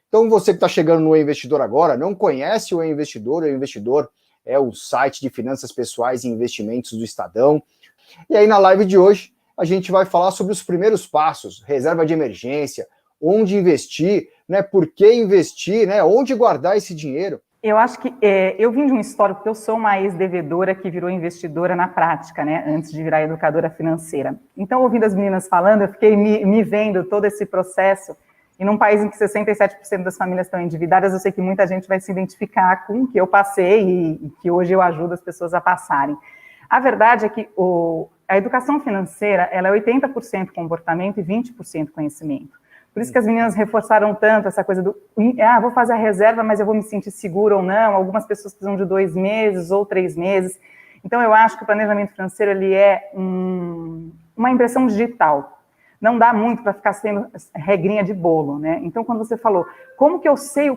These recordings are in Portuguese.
Então, você que está chegando no E-Investidor agora, não conhece o E-Investidor é o site de finanças pessoais e investimentos do Estadão. E aí, na live de hoje, a gente vai falar sobre os primeiros passos, reserva de emergência, onde investir, né? Por que investir, né? Onde guardar esse dinheiro. Eu acho que eu vim de uma história, porque eu sou uma ex-devedora que virou investidora na prática, né, antes de virar educadora financeira. Então, ouvindo as meninas falando, eu fiquei me vendo todo esse processo, e num país em que 67% das famílias estão endividadas, eu sei que muita gente vai se identificar com o que eu passei e que hoje eu ajudo as pessoas a passarem. A verdade é que a educação financeira, ela é 80% comportamento e 20% conhecimento. Por isso que as meninas reforçaram tanto essa coisa do, vou fazer a reserva, mas eu vou me sentir segura ou não. Algumas pessoas precisam de 2 meses ou 3 meses. Então, eu acho que o planejamento financeiro, ele é uma impressão digital. Não dá muito para ficar sendo regrinha de bolo, né? Então, quando você falou, como que eu sei,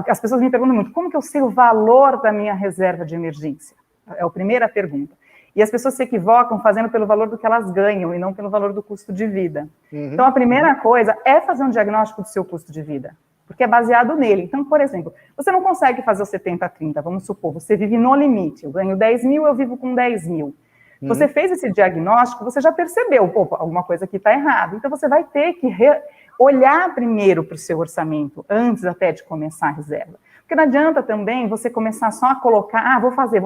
as pessoas me perguntam muito, como que eu sei o valor da minha reserva de emergência? É a primeira pergunta. E as pessoas se equivocam fazendo pelo valor do que elas ganham e não pelo valor do custo de vida. Então, a primeira coisa é fazer um diagnóstico do seu custo de vida, porque é baseado nele. Então, por exemplo, você não consegue fazer o 70-30, vamos supor, você vive no limite, eu ganho 10 mil, eu vivo com 10 mil. Você fez esse diagnóstico, você já percebeu, opa, alguma coisa aqui está errada. Então, você vai ter que olhar primeiro para o seu orçamento, antes até de começar a reserva. Porque não adianta também você começar só a colocar, vou fazer,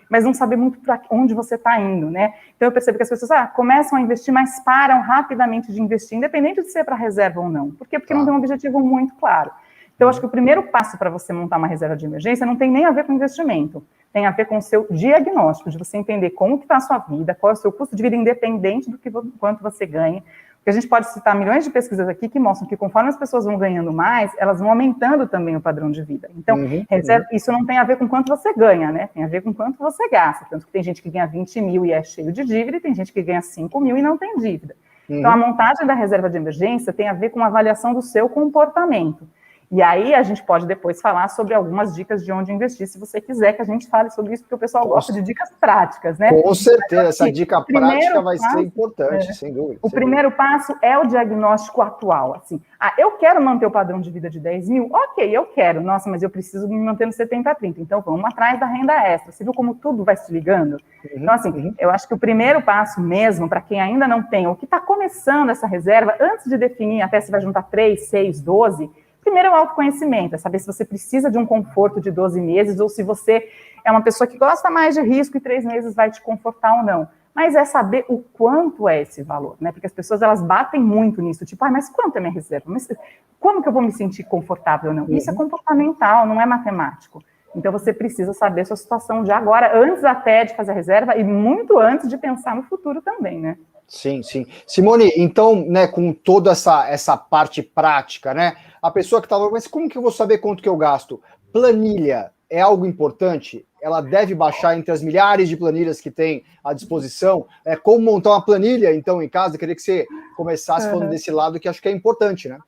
mas não saber muito para onde você está indo, né? Então eu percebo que as pessoas começam a investir, mas param rapidamente de investir, independente de ser para reserva ou não. Por quê? Porque não tem um objetivo muito claro. Então eu acho que o primeiro passo para você montar uma reserva de emergência não tem nem a ver com investimento, tem a ver com o seu diagnóstico, de você entender como que está a sua vida, qual é o seu custo de vida, independente do quanto você ganha. Porque a gente pode citar milhões de pesquisas aqui que mostram que conforme as pessoas vão ganhando mais, elas vão aumentando também o padrão de vida. Então, isso não tem a ver com quanto você ganha, né? Tem a ver com quanto você gasta. Tanto que tem gente que ganha 20 mil e é cheio de dívida, e tem gente que ganha 5 mil e não tem dívida. Então, a montagem da reserva de emergência tem a ver com a avaliação do seu comportamento. E aí a gente pode depois falar sobre algumas dicas de onde investir, se você quiser que a gente fale sobre isso, porque o pessoal gosta de dicas práticas, né? Com certeza, essa dica prática vai ser importante, sem dúvida. O primeiro passo é o diagnóstico atual, assim. Eu quero manter o padrão de vida de 10 mil? Ok, eu quero. Nossa, mas eu preciso me manter no 70-30. Então, vamos atrás da renda extra. Você viu como tudo vai se ligando? Então, assim, eu acho que o primeiro passo mesmo, para quem ainda não tem, ou que está começando essa reserva, antes de definir até se vai juntar 3, 6, 12... Primeiro é o autoconhecimento, é saber se você precisa de um conforto de 12 meses ou se você é uma pessoa que gosta mais de risco e 3 meses vai te confortar ou não. Mas é saber o quanto é esse valor, né? Porque as pessoas, elas batem muito nisso, tipo, mas quanto é minha reserva? Mas como que eu vou me sentir confortável ou não? Isso é comportamental, não é matemático. Então, você precisa saber a sua situação de agora, antes até de fazer a reserva e muito antes de pensar no futuro também, né? Sim, sim. Simone, então, né, com toda essa parte prática, né, a pessoa que está falando, mas como que eu vou saber quanto que eu gasto? Planilha é algo importante? Ela deve baixar entre as milhares de planilhas que tem à disposição? Como montar uma planilha, então, em casa? Eu queria que você começasse falando desse lado, que acho que é importante, né?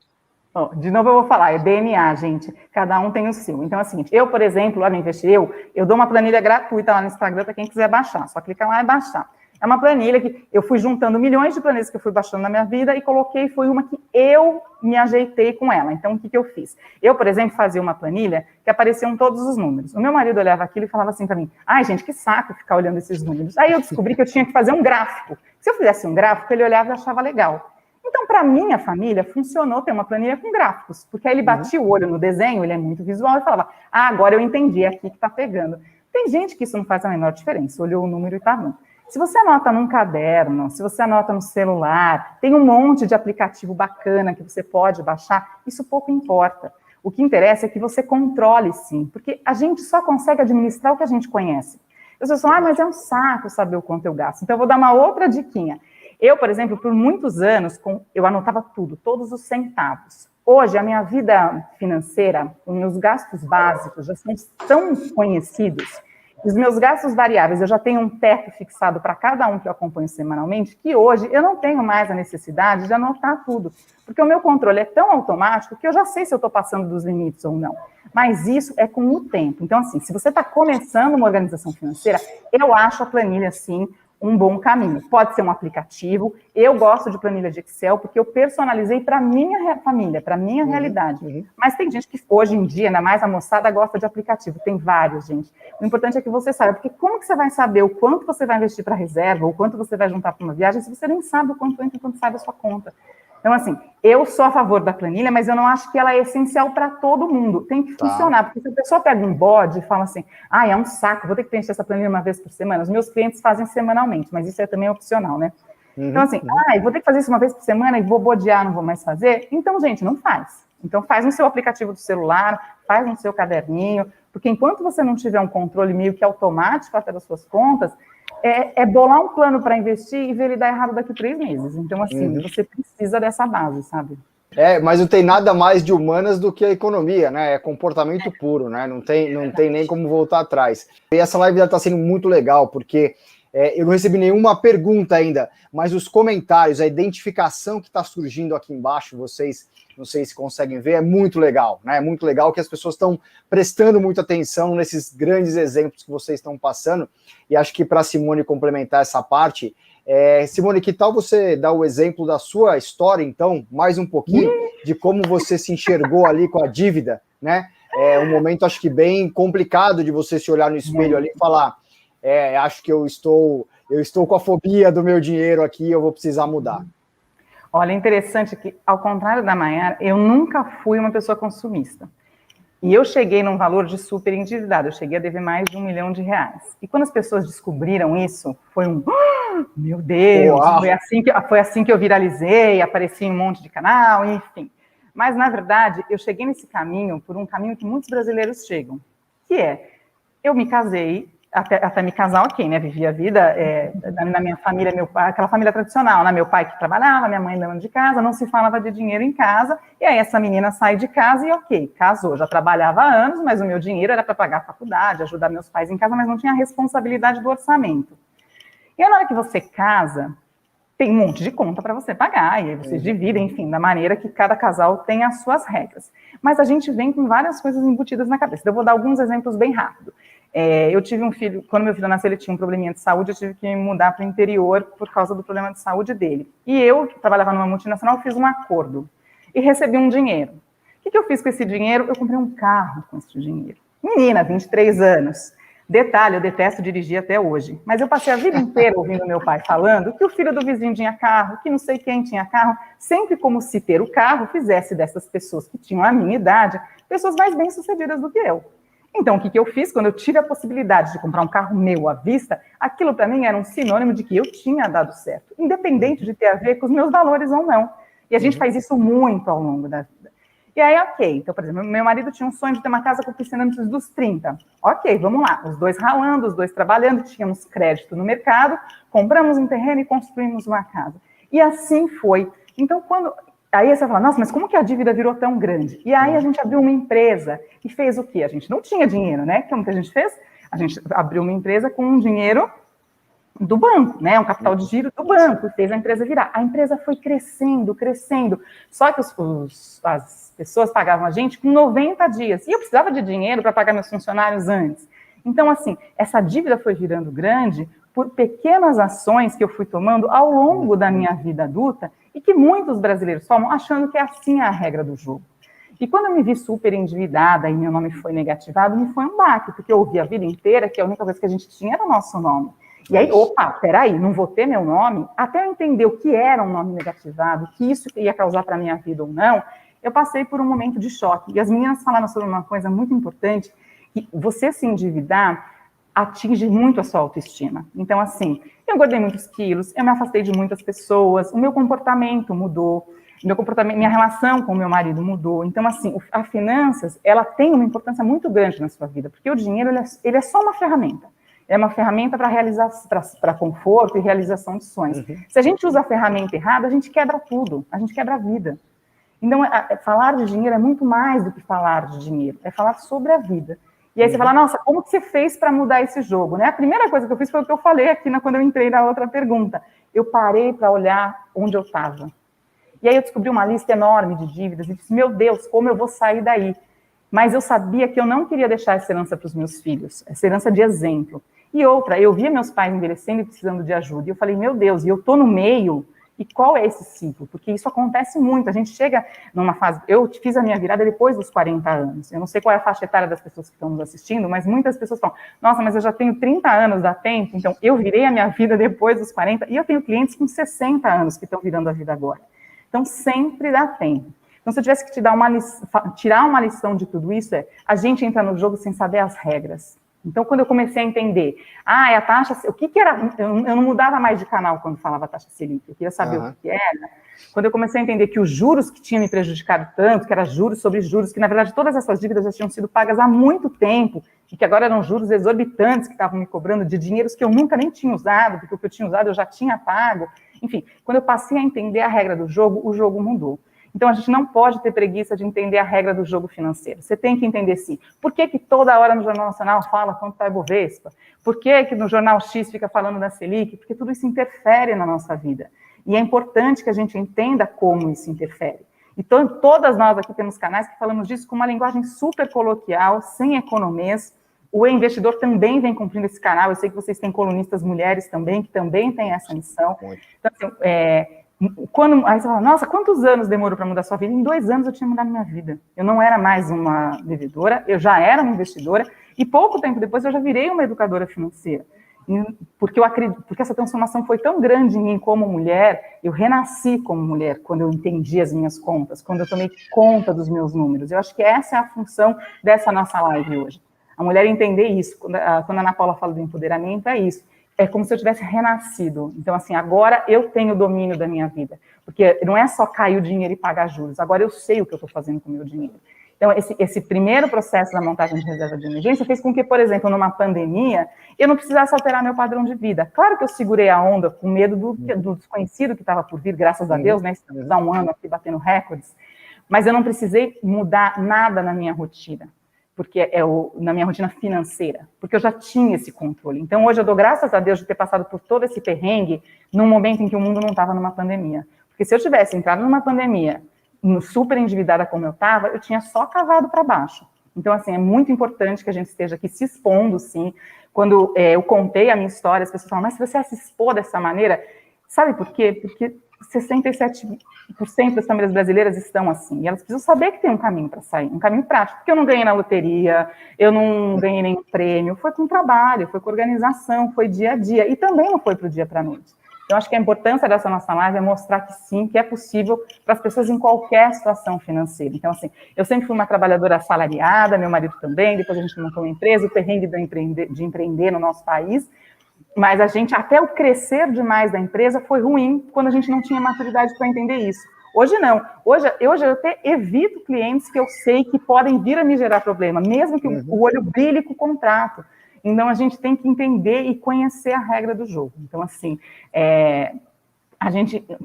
Bom, de novo eu vou falar, é DNA, gente. Cada um tem o seu. Então, é o seguinte, eu, por exemplo, lá no Investir, eu dou uma planilha gratuita lá no Instagram para quem quiser baixar. Só clica lá e baixar. É uma planilha que eu fui juntando milhões de planilhas que eu fui baixando na minha vida e coloquei, foi uma que eu me ajeitei com ela. Então, o que eu fiz? Eu, por exemplo, fazia uma planilha que apareciam todos os números. O meu marido olhava aquilo e falava assim para mim, gente, que saco ficar olhando esses números. Aí eu descobri que eu tinha que fazer um gráfico. Se eu fizesse um gráfico, ele olhava e achava legal. Então, para minha família, funcionou ter uma planilha com gráficos, porque aí ele batia o olho no desenho, ele é muito visual, e falava, agora eu entendi, é aqui que está pegando. Tem gente que isso não faz a menor diferença, olhou o número e está bom. Se você anota num caderno, se você anota no celular, tem um monte de aplicativo bacana que você pode baixar, isso pouco importa. O que interessa é que você controle, sim, porque a gente só consegue administrar o que a gente conhece. As pessoas falam, mas é um saco saber o quanto eu gasto. Então, eu vou dar uma outra diquinha. Eu, por exemplo, por muitos anos, eu anotava tudo, todos os centavos. Hoje, a minha vida financeira, os meus gastos básicos já são tão conhecidos. Os meus gastos variáveis, eu já tenho um teto fixado para cada um que eu acompanho semanalmente, que hoje eu não tenho mais a necessidade de anotar tudo, porque o meu controle é tão automático que eu já sei se eu estou passando dos limites ou não. Mas isso é com o tempo. Então, assim, se você está começando uma organização financeira, eu acho a planilha, sim, um bom caminho. Pode ser um aplicativo. Eu gosto de planilha de Excel porque eu personalizei para minha família, para minha realidade. Mas tem gente que hoje em dia, ainda mais a moçada, gosta de aplicativo. Tem vários, gente. O importante é que você saiba, porque como que você vai saber o quanto você vai investir para reserva, ou quanto você vai juntar para uma viagem, se você nem sabe o quanto entra e quanto sai da sua conta? Então, assim, eu sou a favor da planilha, mas eu não acho que ela é essencial para todo mundo. Tem que funcionar, porque se a pessoa pega um bode e fala assim, é um saco, vou ter que preencher essa planilha uma vez por semana. Os meus clientes fazem semanalmente, mas isso é também opcional, né? Então, assim, eu vou ter que fazer isso uma vez por semana e vou bodear, não vou mais fazer. Então, gente, não faz. Então, faz no seu aplicativo do celular, faz no seu caderninho, porque enquanto você não tiver um controle meio que automático até das suas contas, é bolar um plano para investir e ver ele dar errado daqui a 3 meses. Então, assim, você precisa dessa base, sabe? Mas não tem nada mais de humanas do que a economia, né? É comportamento puro, né? Não tem nem como voltar atrás. E essa live está sendo muito legal, porque eu não recebi nenhuma pergunta ainda, mas os comentários, a identificação que está surgindo aqui embaixo, vocês, não sei se conseguem ver, é muito legal, né? É muito legal que as pessoas estão prestando muita atenção nesses grandes exemplos que vocês estão passando, e acho que para a Simone complementar essa parte, Simone, que tal você dar o exemplo da sua história, então, mais um pouquinho, de como você se enxergou ali com a dívida, né? É um momento, acho que bem complicado de você se olhar no espelho ali e falar, acho que eu estou com a fobia do meu dinheiro aqui, eu vou precisar mudar. Olha, é interessante que, ao contrário da Mayara, eu nunca fui uma pessoa consumista. E eu cheguei num valor de super endividado, eu cheguei a dever mais de R$1 milhão. E quando as pessoas descobriram isso, foi meu Deus, foi assim que eu viralizei, apareci em um monte de canal, enfim. Mas, na verdade, eu cheguei nesse caminho por um caminho que muitos brasileiros chegam, que eu me casei, até me casar, ok, né? Vivi a vida na minha família, meu pai, aquela família tradicional, né? Meu pai que trabalhava, minha mãe dona de casa, não se falava de dinheiro em casa, e aí essa menina sai de casa e ok, casou, já trabalhava há anos, mas o meu dinheiro era para pagar a faculdade, ajudar meus pais em casa, mas não tinha a responsabilidade do orçamento. E aí, na hora que você casa, tem um monte de conta para você pagar, e aí vocês dividem, enfim, da maneira que cada casal tem as suas regras. Mas a gente vem com várias coisas embutidas na cabeça. Então, eu vou dar alguns exemplos bem rápido. Eu tive um filho, quando meu filho nasceu, ele tinha um probleminha de saúde, eu tive que mudar para o interior por causa do problema de saúde dele. E eu, que trabalhava numa multinacional, fiz um acordo e recebi um dinheiro. O que eu fiz com esse dinheiro? Eu comprei um carro com esse dinheiro. Menina, 23 anos. Detalhe, eu detesto dirigir até hoje, mas eu passei a vida inteira ouvindo meu pai falando que o filho do vizinho tinha carro, que não sei quem tinha carro, sempre como se ter o carro fizesse dessas pessoas que tinham a minha idade, pessoas mais bem-sucedidas do que eu. Então, o que eu fiz? Quando eu tive a possibilidade de comprar um carro meu à vista, aquilo para mim era um sinônimo de que eu tinha dado certo, independente de ter a ver com os meus valores ou não. E a gente faz isso muito ao longo da vida. E aí, ok, então, por exemplo, meu marido tinha um sonho de ter uma casa com piscina antes dos 30. Ok, vamos lá, os dois ralando, os dois trabalhando, tínhamos crédito no mercado, compramos um terreno e construímos uma casa. E assim foi. Então, aí você fala, nossa, mas como que a dívida virou tão grande? E aí a gente abriu uma empresa e fez o quê? A gente não tinha dinheiro, né? Como que a gente fez? A gente abriu uma empresa com um dinheiro do banco, né? Um capital de giro do banco, e fez a empresa virar. A empresa foi crescendo, crescendo. Só que as pessoas pagavam a gente com 90 dias. E eu precisava de dinheiro para pagar meus funcionários antes. Então, assim, essa dívida foi virando grande por pequenas ações que eu fui tomando ao longo da minha vida adulta e que muitos brasileiros tomam achando que é assim a regra do jogo. E quando eu me vi super endividada e meu nome foi negativado, me foi um baque, porque eu ouvi a vida inteira que a única coisa que a gente tinha era o nosso nome. E aí, opa, peraí, não vou ter meu nome? Até eu entender o que era um nome negativado, o que isso ia causar para a minha vida ou não, eu passei por um momento de choque. E as meninas falaram sobre uma coisa muito importante, que você se endividar atinge muito a sua autoestima. Então, assim, eu engordei muitos quilos, eu me afastei de muitas pessoas, o meu comportamento mudou, minha relação com o meu marido mudou. Então, assim, a finanças, ela tem uma importância muito grande na sua vida, porque o dinheiro, ele é só uma ferramenta. É uma ferramenta para conforto e realização de sonhos. Se a gente usa a ferramenta errada, a gente quebra tudo, a gente quebra a vida. Então, falar de dinheiro é muito mais do que falar de dinheiro, é falar sobre a vida. E aí você fala, nossa, como que você fez para mudar esse jogo? Né? A primeira coisa que eu fiz foi o que eu falei aqui quando eu entrei na outra pergunta. Eu parei para olhar onde eu estava. E aí eu descobri uma lista enorme de dívidas e disse, meu Deus, como eu vou sair daí? Mas eu sabia que eu não queria deixar essa herança para os meus filhos, essa herança de exemplo. E outra, eu via meus pais envelhecendo e precisando de ajuda, e eu falei, meu Deus, e eu tô no meio, e qual é esse ciclo? Porque isso acontece muito, a gente chega numa fase, eu fiz a minha virada depois dos 40 anos, eu não sei qual é a faixa etária das pessoas que estão nos assistindo, mas muitas pessoas falam, nossa, mas eu já tenho 30 anos, dá tempo? Então, eu virei a minha vida depois dos 40, e eu tenho clientes com 60 anos que estão virando a vida agora. Então, sempre dá tempo. Então, se eu tivesse que tirar uma lição de tudo isso, a gente entra no jogo sem saber as regras. Então, quando eu comecei a entender, é a taxa, o que era, eu não mudava mais de canal quando falava taxa Selic, eu queria saber o que era. Quando eu comecei a entender que os juros que tinham me prejudicado tanto, que era juros sobre juros, que na verdade todas essas dívidas já tinham sido pagas há muito tempo, e que agora eram juros exorbitantes que estavam me cobrando de dinheiros que eu nunca nem tinha usado, porque o que eu tinha usado eu já tinha pago. Enfim, quando eu passei a entender a regra do jogo, o jogo mudou. Então, a gente não pode ter preguiça de entender a regra do jogo financeiro. Você tem que entender, sim, por que toda hora no Jornal Nacional fala quanto está a Ibovespa? Por que no Jornal X fica falando da Selic? Porque tudo isso interfere na nossa vida. E é importante que a gente entenda como isso interfere. Então, todas nós aqui temos canais que falamos disso com uma linguagem super coloquial, sem economês. O investidor também vem cumprindo esse canal. Eu sei que vocês têm colunistas mulheres também, que também têm essa missão. Então, assim, aí você fala, nossa, quantos anos demorou para mudar a sua vida? Em 2 anos eu tinha mudado minha vida. Eu não era mais uma devedora, eu já era uma investidora, e pouco tempo depois eu já virei uma educadora financeira. Porque eu acredito, porque essa transformação foi tão grande em mim como mulher, eu renasci como mulher quando eu entendi as minhas contas, quando eu tomei conta dos meus números. Eu acho que essa é a função dessa nossa live hoje. A mulher entender isso. Quando a Ana Paula fala do empoderamento, é isso. É como se eu tivesse renascido. Então, assim, agora eu tenho domínio da minha vida. Porque não é só cair o dinheiro e pagar juros. Agora eu sei o que eu estou fazendo com o meu dinheiro. Então, esse primeiro processo da montagem de reserva de emergência fez com que, por exemplo, numa pandemia, eu não precisasse alterar meu padrão de vida. Claro que eu segurei a onda com medo do desconhecido que estava por vir, graças a Deus, né? Estamos há um ano aqui batendo recordes. Mas eu não precisei mudar nada na minha rotina. Porque na minha rotina financeira, porque eu já tinha esse controle. Então, hoje eu dou graças a Deus de ter passado por todo esse perrengue num momento em que o mundo não estava numa pandemia. Porque se eu tivesse entrado numa pandemia super endividada como eu estava, eu tinha só cavado para baixo. Então, assim, é muito importante que a gente esteja aqui se expondo, sim. Quando eu contei a minha história, as pessoas falam, mas se você se expor dessa maneira, sabe por quê? Porque 67% das famílias brasileiras estão assim, e elas precisam saber que tem um caminho para sair, um caminho prático, porque eu não ganhei na loteria, eu não ganhei nenhum prêmio, foi com trabalho, foi com organização, foi dia a dia, e também não foi para o dia para a noite. Então, acho que a importância dessa nossa live é mostrar que sim, que é possível para as pessoas em qualquer situação financeira. Então, assim, eu sempre fui uma trabalhadora assalariada, meu marido também, depois a gente montou uma empresa, o perrengue de empreender no nosso país, mas a gente, até o crescer demais da empresa foi ruim quando a gente não tinha maturidade para entender isso. Hoje não. Hoje eu até evito clientes que eu sei que podem vir a me gerar problema, mesmo que o olho brilhe com o contrato. Então, a gente tem que entender e conhecer a regra do jogo. Então, assim,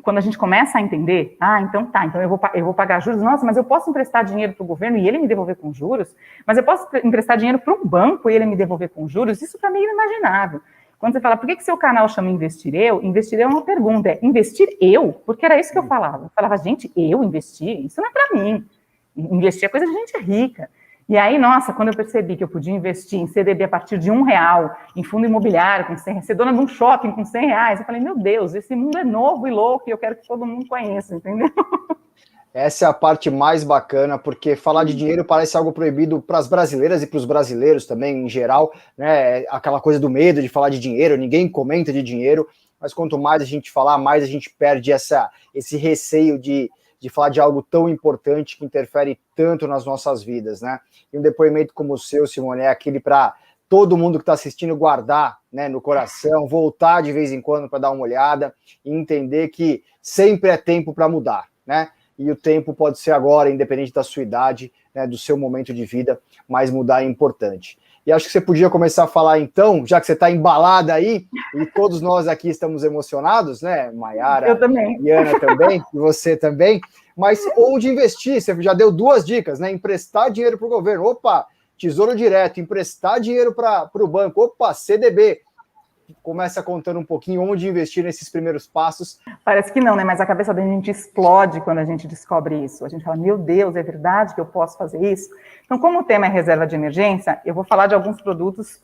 quando a gente começa a entender, então eu vou pagar juros, nossa, mas eu posso emprestar dinheiro para o governo e ele me devolver com juros? Mas eu posso emprestar dinheiro para um banco e ele me devolver com juros? Isso para mim é inimaginável. Quando você fala, por que seu canal chama Investir Eu? Investir Eu é uma pergunta, investir eu? Porque era isso que eu falava. Eu falava, gente, eu investir? Isso não é para mim. Investir é coisa de gente rica. E aí, nossa, quando eu percebi que eu podia investir em CDB a partir de R$1, em fundo imobiliário, com 100, ser dona de um shopping com R$100, eu falei, meu Deus, esse mundo é novo e louco e eu quero que todo mundo conheça, entendeu? Essa é a parte mais bacana, porque falar de dinheiro parece algo proibido para as brasileiras e para os brasileiros também, em geral, né? Aquela coisa do medo de falar de dinheiro, ninguém comenta de dinheiro, mas quanto mais a gente falar, mais a gente perde esse receio de falar de algo tão importante que interfere tanto nas nossas vidas, né? E um depoimento como o seu, Simone, é aquele para todo mundo que está assistindo guardar, né, no coração, voltar de vez em quando para dar uma olhada e entender que sempre é tempo para mudar, né? E o tempo pode ser agora, independente da sua idade, né, do seu momento de vida, mas mudar é importante. E acho que você podia começar a falar então, já que você está embalada aí, e todos nós aqui estamos emocionados, né, Maiara? Eu também. E Ana também, e você também, mas onde investir? Você já deu 2 dicas, né? Emprestar dinheiro para o governo, opa, Tesouro Direto, emprestar dinheiro para o banco, opa, CDB. Começa contando um pouquinho onde investir nesses primeiros passos. Parece que não, né? Mas a cabeça da gente explode quando a gente descobre isso. A gente fala, meu Deus, é verdade que eu posso fazer isso? Então, como o tema é reserva de emergência, eu vou falar de alguns produtos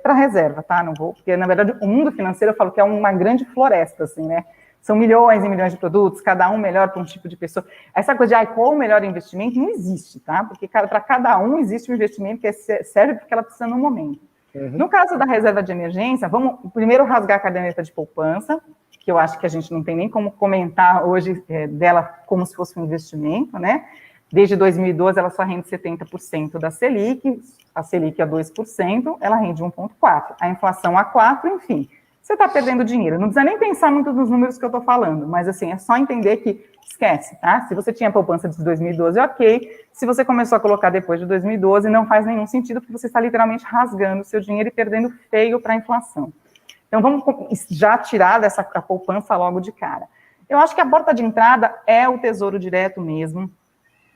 para reserva, tá? Não vou, porque, na verdade, o mundo financeiro, eu falo que é uma grande floresta, assim, né? São milhões e milhões de produtos, cada um melhor para um tipo de pessoa. Essa coisa de qual o melhor investimento não existe, tá? Porque para cada um existe um investimento que serve porque ela precisa no momento. No caso da reserva de emergência, vamos primeiro rasgar a caderneta de poupança, que eu acho que a gente não tem nem como comentar hoje dela como se fosse um investimento, né? Desde 2012, ela só rende 70% da Selic, a Selic a 2%, ela rende 1,4%, a inflação a 4%, enfim. Você está perdendo dinheiro. Não precisa nem pensar muito nos números que eu estou falando, mas assim, é só entender que esquece, tá? Se você tinha poupança de 2012, ok. Se você começou a colocar depois de 2012, não faz nenhum sentido, porque você está literalmente rasgando o seu dinheiro e perdendo feio para a inflação. Então, vamos já tirar dessa poupança logo de cara. Eu acho que a porta de entrada é o Tesouro Direto mesmo,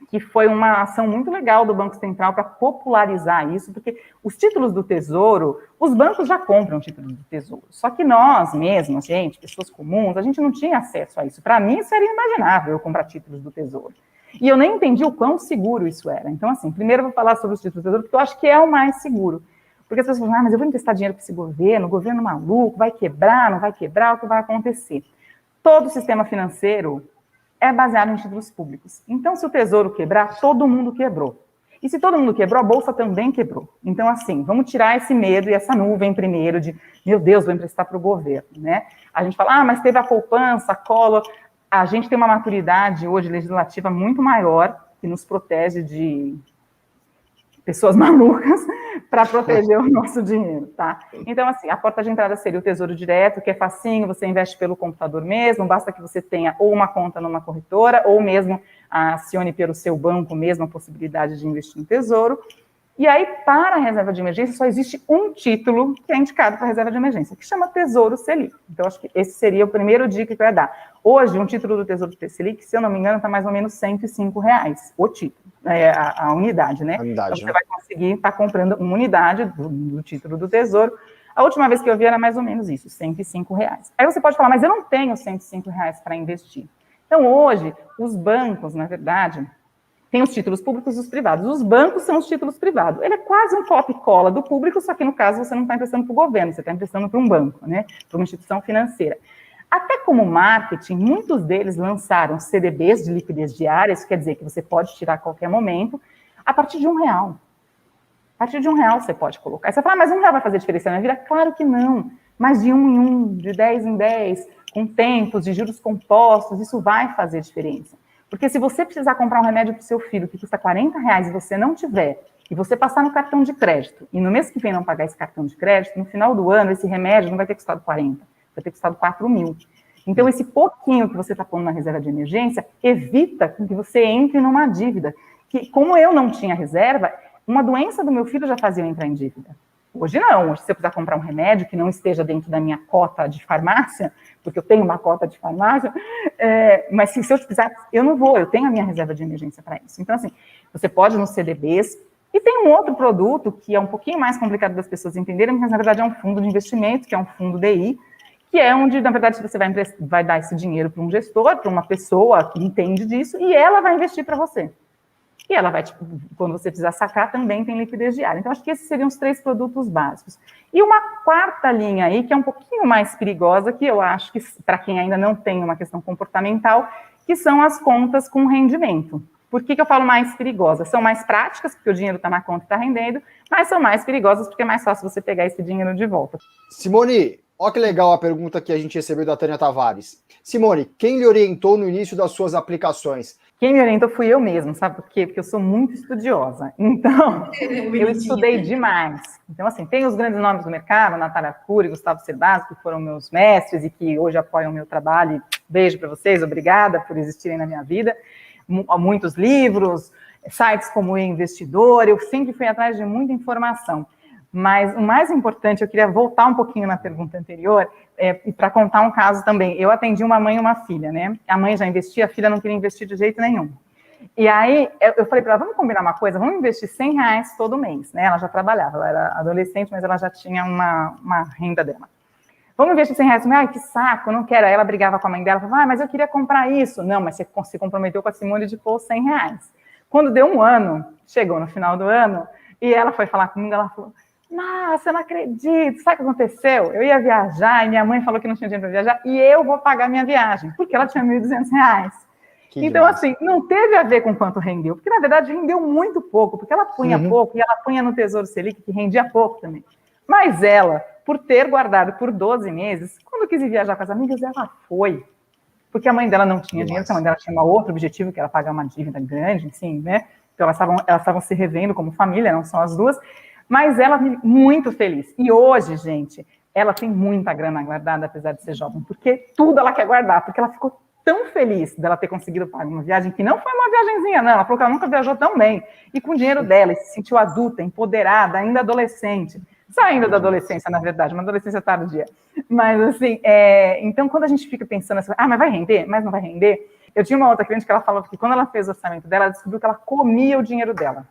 que foi uma ação muito legal do Banco Central para popularizar isso, porque os títulos do Tesouro, os bancos já compram títulos do Tesouro, só que nós mesmos, gente, pessoas comuns, a gente não tinha acesso a isso. Para mim, isso era inimaginável, eu comprar títulos do Tesouro. E eu nem entendi o quão seguro isso era. Então, assim, primeiro eu vou falar sobre os títulos do Tesouro, porque eu acho que é o mais seguro. Porque as pessoas falam, mas eu vou emprestar dinheiro para esse governo, o governo maluco, vai quebrar, não vai quebrar, o que vai acontecer? Todo o sistema financeiro é baseado em títulos públicos. Então, se o Tesouro quebrar, todo mundo quebrou. E se todo mundo quebrou, a Bolsa também quebrou. Então, assim, vamos tirar esse medo e essa nuvem primeiro de, meu Deus, vou emprestar para o governo, né? A gente fala, mas teve a poupança, a Collor. A gente tem uma maturidade hoje legislativa muito maior, que nos protege de pessoas malucas para proteger o nosso dinheiro, tá? Então, assim, a porta de entrada seria o Tesouro Direto, que é facinho, você investe pelo computador mesmo, basta que você tenha ou uma conta numa corretora, ou mesmo acione pelo seu banco mesmo a possibilidade de investir no Tesouro. E aí, para a reserva de emergência, só existe um título que é indicado para a reserva de emergência, que chama Tesouro Selic. Então, acho que esse seria o primeiro dica que eu ia dar. Hoje, um título do Tesouro Selic, se eu não me engano, está mais ou menos R$105, o título, a unidade, né? Então, você vai conseguir estar comprando uma unidade do título do Tesouro. A última vez que eu vi era mais ou menos isso, R$105. Aí você pode falar, mas eu não tenho R$105 para investir. Então, hoje, os bancos, na verdade, tem os títulos públicos e os privados. Os bancos são os títulos privados. Ele é quase um copy-cola do público, só que no caso você não está emprestando para o governo, você está emprestando para um banco, né? Para uma instituição financeira. Até como marketing, muitos deles lançaram CDBs de liquidez diária, isso quer dizer que você pode tirar a qualquer momento, a partir de R$1. A partir de R$1 você pode colocar. Aí você fala, mas R$1 vai fazer diferença na minha vida? Claro que não. Mas de 1 em 1, de 10 em 10, com tempos, de juros compostos, isso vai fazer diferença. Porque se você precisar comprar um remédio para o seu filho que custa R$40 e você não tiver, e você passar no cartão de crédito, e no mês que vem não pagar esse cartão de crédito, no final do ano, esse remédio não vai ter custado 40, vai ter custado 4 mil. Então, esse pouquinho que você está pondo na reserva de emergência evita que você entre numa dívida. Que, como eu não tinha reserva, uma doença do meu filho já fazia eu entrar em dívida. Hoje não, hoje se eu precisar comprar um remédio que não esteja dentro da minha cota de farmácia, porque eu tenho uma cota de farmácia, mas se eu precisar, eu não vou, eu tenho a minha reserva de emergência para isso. Então, assim, você pode ir nos CDBs, e tem um outro produto que é um pouquinho mais complicado das pessoas entenderem, mas na verdade é um fundo de investimento, que é um fundo DI, que é onde, na verdade, você vai dar esse dinheiro para um gestor, para uma pessoa que entende disso, e ela vai investir para você. E ela vai, tipo, quando você precisar sacar, também tem liquidez diária. Então, acho que esses seriam os 3 produtos básicos. E uma quarta linha aí, que é um pouquinho mais perigosa, que eu acho que, para quem ainda não tem uma questão comportamental, que são as contas com rendimento. Por que eu falo mais perigosas? São mais práticas, porque o dinheiro está na conta e está rendendo, mas são mais perigosas porque é mais fácil você pegar esse dinheiro de volta. Simone, olha que legal a pergunta que a gente recebeu da Tânia Tavares. Simone, quem lhe orientou no início das suas aplicações? Quem me orientou fui eu mesma, sabe por quê? Porque eu sou muito estudiosa. Então, eu estudei demais. Então, assim, tem os grandes nomes do mercado, Natália Arcuri, Gustavo Cerbasi, que foram meus mestres e que hoje apoiam o meu trabalho. Beijo para vocês, obrigada por existirem na minha vida. Muitos livros, sites como o Investidor, eu sempre fui atrás de muita informação. Mas o mais importante, eu queria voltar um pouquinho na pergunta anterior, para contar um caso também. Eu atendi uma mãe e uma filha, né? A mãe já investia, a filha não queria investir de jeito nenhum. E aí, eu falei para ela, vamos combinar uma coisa, vamos investir R$100 todo mês, né? Ela já trabalhava, ela era adolescente, mas ela já tinha uma renda dela. vamos investir 100 reais. Ai, que saco, não quero. Aí ela brigava com a mãe dela, falava, mas eu queria comprar isso. Não, mas você se comprometeu com a Simone de pôr 100 reais. Quando deu um ano, chegou no final do ano, e ela foi falar comigo, ela falou, nossa, eu não acredito, sabe o que aconteceu? Eu ia viajar, e minha mãe falou que não tinha dinheiro para viajar, e eu vou pagar minha viagem, porque ela tinha 1.200 reais. Então, assim, não teve a ver com quanto rendeu, porque, na verdade, rendeu muito pouco, porque ela punha pouco, e ela punha no Tesouro Selic, que rendia pouco também. Mas ela, por ter guardado por 12 meses, quando quis ir viajar com as amigas, ela foi. Porque a mãe dela não tinha dinheiro, a mãe dela tinha um outro objetivo, que era pagar uma dívida grande, assim, né? Então, elas estavam se revendo como família, não são as duas, mas ela muito feliz. E hoje, gente, ela tem muita grana guardada, apesar de ser jovem, porque tudo ela quer guardar, porque ela ficou tão feliz dela ter conseguido pagar uma viagem, que não foi uma viagenzinha, não, ela falou que ela nunca viajou tão bem, e com o dinheiro dela, e se sentiu adulta, empoderada, ainda adolescente, saindo da adolescência, na verdade, uma adolescência tardia. Mas, assim, então, quando a gente fica pensando assim, mas vai render? Mas não vai render? Eu tinha uma outra cliente que ela falou que quando ela fez o orçamento dela, ela descobriu que ela comia o dinheiro dela.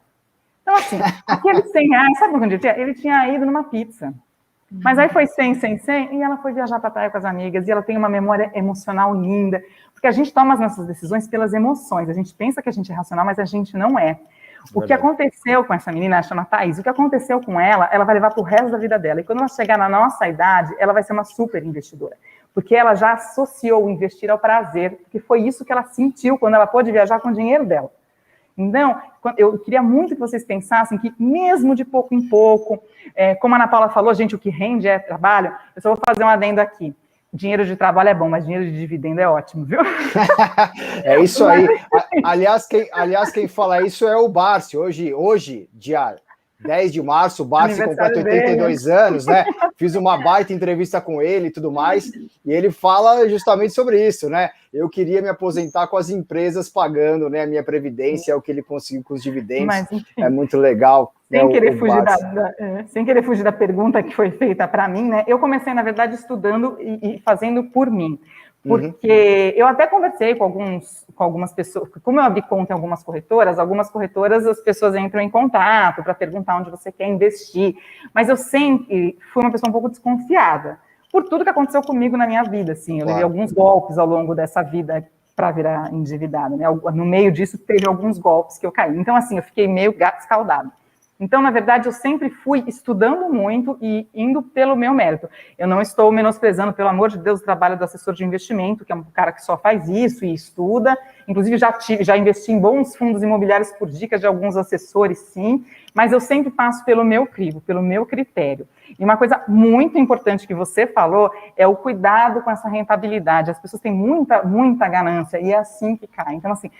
Então, assim, aqueles 100 reais, sabe onde ele tinha? Ele tinha ido numa pizza. Mas aí foi 100, e ela foi viajar para a praia com as amigas, e ela tem uma memória emocional linda, porque a gente toma as nossas decisões pelas emoções, a gente pensa que a gente é racional, mas a gente não é. O que aconteceu com essa menina, ela chama Thaís, o que aconteceu com ela vai levar para o resto da vida dela, e quando ela chegar na nossa idade, ela vai ser uma super investidora, porque ela já associou o investir ao prazer, porque foi isso que ela sentiu quando ela pôde viajar com o dinheiro dela. Então, eu queria muito que vocês pensassem que, mesmo de pouco em pouco, como a Ana Paula falou, gente, o que rende é trabalho, eu só vou fazer um adendo aqui. Dinheiro de trabalho é bom, mas dinheiro de dividendo é ótimo, viu? É isso aí. Aliás, quem fala isso é o Barsi. Hoje, dia 10 de março, o Barsi completa 82 anos, né? Fiz uma baita entrevista com ele e tudo mais, e ele fala justamente sobre isso, né? Eu queria me aposentar com as empresas pagando, né, a minha previdência, é o que ele conseguiu com os dividendos. Mas, enfim, é muito legal. Sem querer fugir da pergunta que foi feita para mim, né? Eu comecei, na verdade, estudando e fazendo por mim. Porque eu até conversei com algumas pessoas, como eu abri conta em algumas corretoras as pessoas entram em contato para perguntar onde você quer investir, mas eu sempre fui uma pessoa um pouco desconfiada, por tudo que aconteceu comigo na minha vida, assim, eu levei alguns golpes ao longo dessa vida para virar endividada, né? No meio disso teve alguns golpes que eu caí, então assim, eu fiquei meio gato escaldado. Então, na verdade, eu sempre fui estudando muito e indo pelo meu mérito. Eu não estou menosprezando, pelo amor de Deus, o trabalho do assessor de investimento, que é um cara que só faz isso e estuda. Inclusive, já investi em bons fundos imobiliários por dicas de alguns assessores, sim, mas eu sempre passo pelo meu crivo, pelo meu critério. E uma coisa muito importante que você falou é o cuidado com essa rentabilidade. As pessoas têm muita ganância e é assim que cai. Então, assim,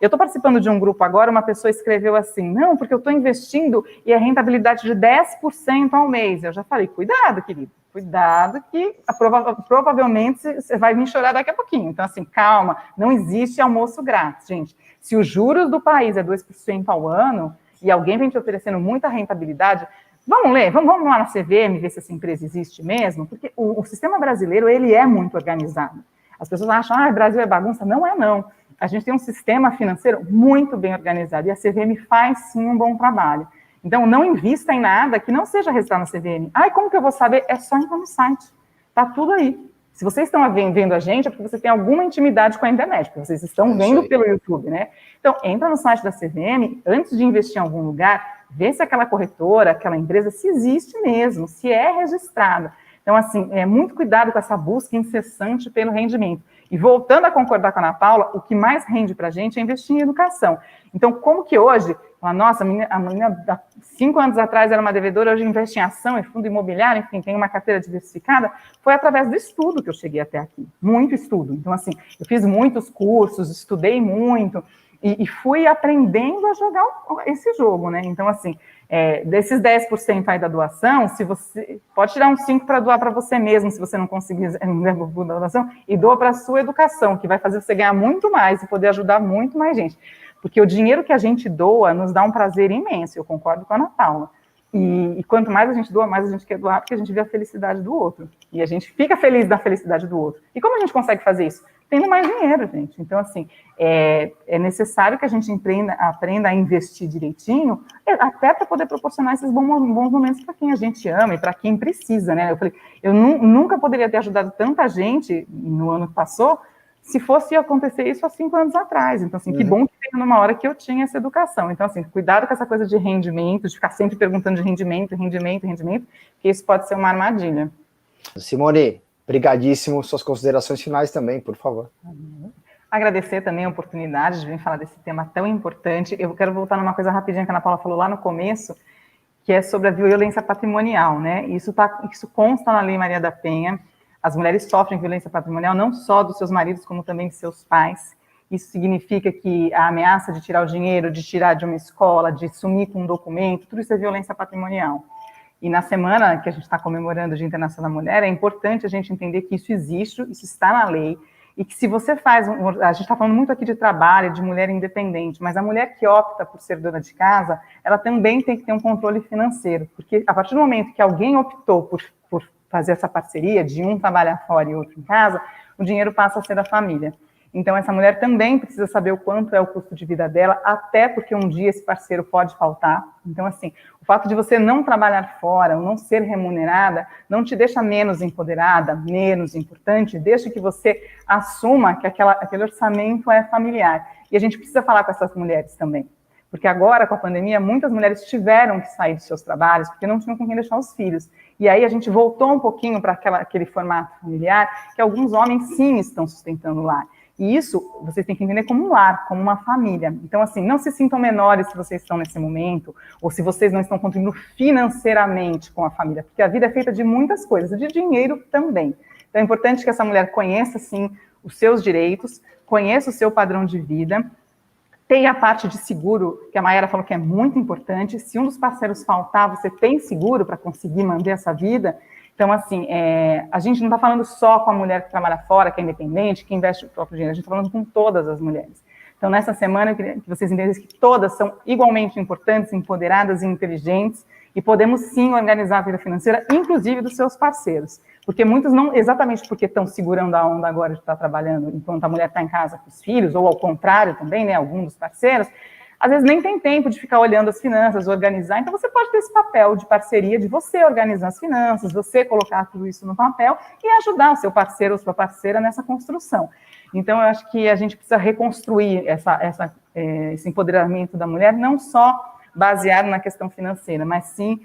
eu estou participando de um grupo agora, uma pessoa escreveu assim, não, porque eu estou investindo e é rentabilidade de 10% ao mês. Eu já falei, cuidado, querido, cuidado que provavelmente você vai vir chorar daqui a pouquinho. Então, assim, calma, não existe almoço grátis, gente. Se os juros do país é 2% ao ano e alguém vem te oferecendo muita rentabilidade, vamos lá na CVM ver se essa empresa existe mesmo, porque o sistema brasileiro, ele é muito organizado. As pessoas acham, o Brasil é bagunça. Não é, não. A gente tem um sistema financeiro muito bem organizado e a CVM faz, sim, um bom trabalho. Então, não invista em nada que não seja registrado na CVM. Como que eu vou saber? É só entrar no site. Tá tudo aí. Se vocês estão vendo a gente, é porque você tem alguma intimidade com a internet, porque vocês estão vendo pelo YouTube, né? Então, entra no site da CVM, antes de investir em algum lugar, vê se aquela corretora, aquela empresa, se existe mesmo, se é registrada. Então, assim, muito cuidado com essa busca incessante pelo rendimento. E voltando a concordar com a Ana Paula, o que mais rende para a gente é investir em educação. Então, como que hoje, nossa, a menina 5 anos atrás era uma devedora, hoje investe em ação, em fundo imobiliário, enfim, tem uma carteira diversificada, foi através do estudo que eu cheguei até aqui, muito estudo. Então, assim, eu fiz muitos cursos, estudei muito, e fui aprendendo a jogar esse jogo, né? Então, assim, desses 10% aí da doação, se você pode tirar uns 5 para doar para você mesmo, se você não conseguir doação, e doa para a sua educação, que vai fazer você ganhar muito mais e poder ajudar muito mais gente. Porque o dinheiro que a gente doa nos dá um prazer imenso, eu concordo com a Ana Paula. E quanto mais a gente doa, mais a gente quer doar, porque a gente vê a felicidade do outro. E a gente fica feliz da felicidade do outro. E como a gente consegue fazer isso? Tendo mais dinheiro, gente. Então, assim, é necessário que a gente aprenda a investir direitinho, até para poder proporcionar esses bons momentos para quem a gente ama e para quem precisa, né? Eu falei, eu nunca poderia ter ajudado tanta gente no ano que passou se fosse acontecer isso há 5 anos atrás. Então, assim, que bom que veio numa hora que eu tinha essa educação. Então, assim, cuidado com essa coisa de rendimento, de ficar sempre perguntando de rendimento, que isso pode ser uma armadilha. Simone, brigadíssimo. Suas considerações finais também, por favor. Agradecer também a oportunidade de vir falar desse tema tão importante. Eu quero voltar numa coisa rapidinha que a Ana Paula falou lá no começo, que é sobre a violência patrimonial, né? Isso consta na Lei Maria da Penha. As mulheres sofrem violência patrimonial não só dos seus maridos, como também de seus pais. Isso significa que a ameaça de tirar o dinheiro, de tirar de uma escola, de sumir com um documento, tudo isso é violência patrimonial. E na semana que a gente está comemorando o Dia Internacional da Mulher, é importante a gente entender que isso existe, isso está na lei, e que se você faz, a gente está falando muito aqui de trabalho, de mulher independente, mas a mulher que opta por ser dona de casa, ela também tem que ter um controle financeiro, porque a partir do momento que alguém optou por fazer essa parceria, de um trabalhar fora e outro em casa, o dinheiro passa a ser da família. Então, essa mulher também precisa saber o quanto é o custo de vida dela, até porque um dia esse parceiro pode faltar. Então, assim, o fato de você não trabalhar fora, ou não ser remunerada, não te deixa menos empoderada, menos importante, deixa que você assuma que aquele orçamento é familiar. E a gente precisa falar com essas mulheres também. Porque agora, com a pandemia, muitas mulheres tiveram que sair dos seus trabalhos, porque não tinham com quem deixar os filhos. E aí a gente voltou um pouquinho para aquele formato familiar, que alguns homens, sim, estão sustentando o lar. E isso, vocês têm que entender como um lar, como uma família. Então, assim, não se sintam menores se vocês estão nesse momento, ou se vocês não estão contribuindo financeiramente com a família, porque a vida é feita de muitas coisas, de dinheiro também. Então, é importante que essa mulher conheça, sim, os seus direitos, conheça o seu padrão de vida, tem a parte de seguro, que a Mayara falou que é muito importante. Se um dos parceiros faltar, você tem seguro para conseguir manter essa vida. Então, assim, a gente não está falando só com a mulher que trabalha fora, que é independente, que investe o próprio dinheiro, a gente está falando com todas as mulheres. Então, nessa semana, eu queria que vocês entendessem que todas são igualmente importantes, empoderadas e inteligentes, e podemos sim organizar a vida financeira, inclusive dos seus parceiros. Porque muitos não, exatamente porque estão segurando a onda agora de estar trabalhando enquanto a mulher está em casa com os filhos, ou ao contrário também, né, algum dos parceiros, às vezes nem tem tempo de ficar olhando as finanças, organizar. Então, você pode ter esse papel de parceria, de você organizar as finanças, você colocar tudo isso no papel e ajudar o seu parceiro ou sua parceira nessa construção. Então, eu acho que a gente precisa reconstruir esse empoderamento da mulher, não só baseado na questão financeira, mas sim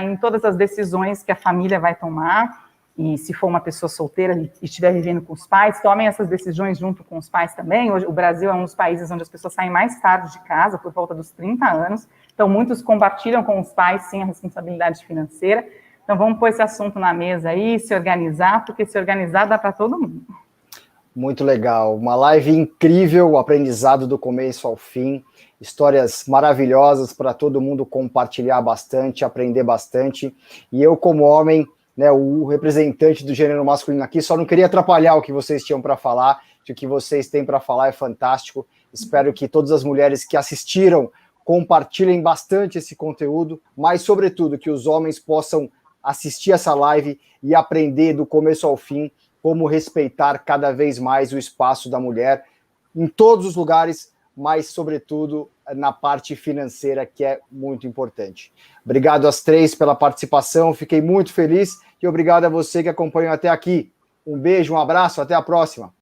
em todas as decisões que a família vai tomar. E se for uma pessoa solteira e estiver vivendo com os pais, tomem essas decisões junto com os pais também. Hoje, o Brasil é um dos países onde as pessoas saem mais tarde de casa, por volta dos 30 anos. Então, muitos compartilham com os pais, sim, a responsabilidade financeira. Então, vamos pôr esse assunto na mesa aí, se organizar, porque se organizar dá para todo mundo. Muito legal. Uma live incrível, o aprendizado do começo ao fim. Histórias maravilhosas para todo mundo compartilhar bastante, aprender bastante. E eu, como homem, né, o representante do gênero masculino aqui, só não queria atrapalhar o que vocês tinham para falar, que o que vocês têm para falar é fantástico. Espero que todas as mulheres que assistiram compartilhem bastante esse conteúdo, mas, sobretudo, que os homens possam assistir essa live e aprender do começo ao fim como respeitar cada vez mais o espaço da mulher em todos os lugares, mas, sobretudo, na parte financeira, que é muito importante. Obrigado às três pela participação, fiquei muito feliz e obrigado a você que acompanhou até aqui. Um beijo, um abraço, até a próxima.